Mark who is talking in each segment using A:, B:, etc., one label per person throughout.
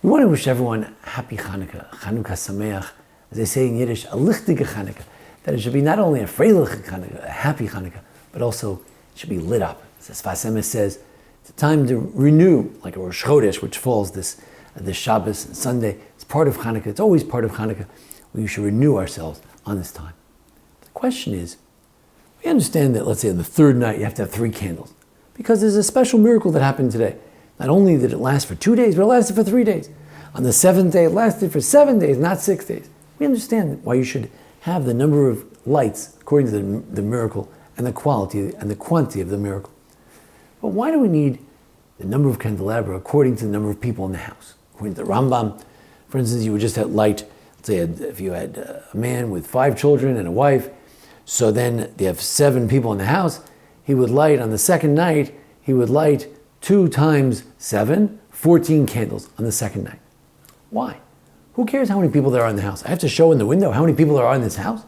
A: We want to wish everyone happy Chanukah, Chanukah Sameach, as they say in Yiddish, a lichtige Chanukah, that it should be not only a freiliche Chanukah, a happy Chanukah, but also it should be lit up. As Sfas Emes says, it's a time to renew, like a Rosh Chodesh, which falls this Shabbos and Sunday. It's part of Chanukah, it's always part of Chanukah. We should renew ourselves on this time. The question is, we understand that, let's say on the third night, you have to have 3 candles, because there's a special miracle that happened today. Not only did it last for 2 days, but it lasted for 3 days. On the 7th day, it lasted for 7 days, not 6 days. We understand why you should have the number of lights according to the miracle and the quality and the quantity of the miracle. But why do we need the number of candelabra according to the number of people in the house? According to the Rambam, for instance, you would just have light, let's say if you had a man with 5 children and a wife, so then you have 7 people in the house, he would light on the second night, he would light 2 times 7, 14 candles on the second night. Why? Who cares how many people there are in the house? I have to show in the window how many people there are in this house?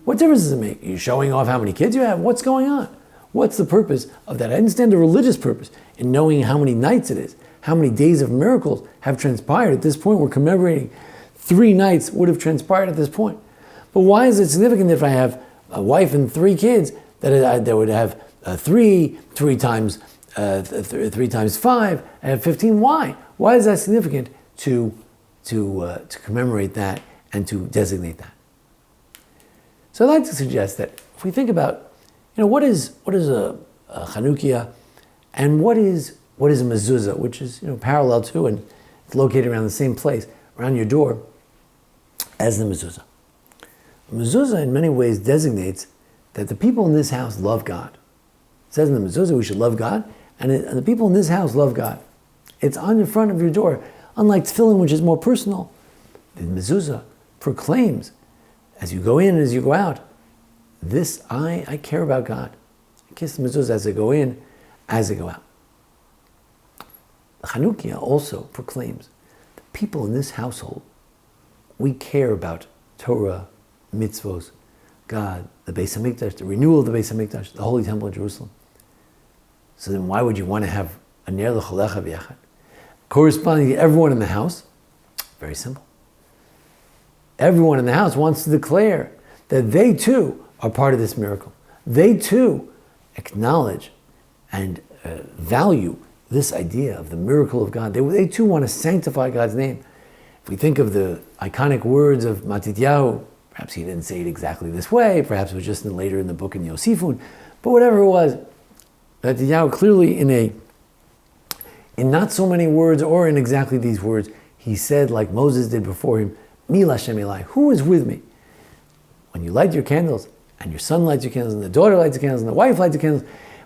A: What difference does it make? Are you showing off how many kids you have? What's going on? What's the purpose of that? I understand the religious purpose in knowing how many nights it is, how many days of miracles have transpired. At this point, we're commemorating 3 nights would have transpired at this point. But why is it significant if I have a wife and 3 kids that would have 3 times 5, I have 15? Why? Why is that significant to commemorate that and to designate that? So I'd like to suggest that if we think about, what is a Chanukah, and what is a mezuzah, which is parallel to and it's located around the same place, around your door, as the mezuzah. A mezuzah in many ways designates that the people in this house love God. It says in the mezuzah we should love God, and the people in this house love God. It's on the front of your door. Unlike tefillin, which is more personal, the mezuzah proclaims, as you go in and as you go out, this, I care about God. I kiss the mezuzah as I go in, as I go out. The Chanukah also proclaims, the people in this household, we care about Torah, mitzvos, God, the Beis HaMikdash, the renewal of the Beis HaMikdash, the Holy Temple in Jerusalem. So then why would you want to have a ner l'cholecha v'yachad corresponding to everyone in the house? Very simple. Everyone in the house wants to declare that they too are part of this miracle. They too acknowledge and value this idea of the miracle of God. They too want to sanctify God's name. If we think of the iconic words of Matityahu, perhaps he didn't say it exactly this way, perhaps it was just later in the book in Yosifun, but whatever it was, Matityahu clearly in not so many words or in exactly these words, he said, like Moses did before him, Mi Lashem Elai, who is with me? When you light your candles, and your son lights your candles, and the daughter lights the candles, and the wife lights the candles,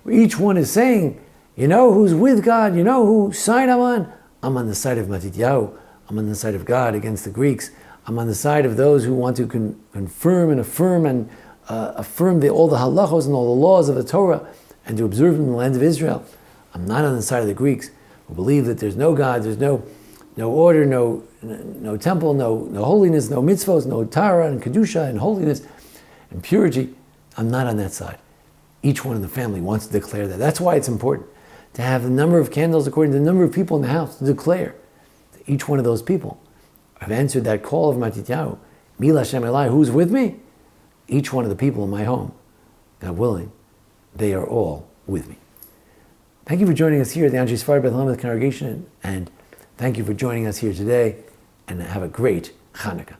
A: each one is saying, who's with God, whose side I'm on? I'm on the side of Matityahu. I'm on the side of God against the Greeks. I'm on the side of those who want to confirm and affirm all the halachos and all the laws of the Torah and to observe them in the land of Israel. I'm not on the side of the Greeks who believe that there's no God, there's no order, no temple, no holiness, no mitzvos, no Torah and kedusha and holiness and purity. I'm not on that side. Each one in the family wants to declare that. That's why it's important to have the number of candles according to the number of people in the house to declare that each one of those people have answered that call of Matityahu, Mi Lashem Elai, who's with me? Each one of the people in my home, God willing, they are all with me. Thank you for joining us here at the Anshe Sfard Beth Lameth congregation, and thank you for joining us here today, and have a great Chanukah.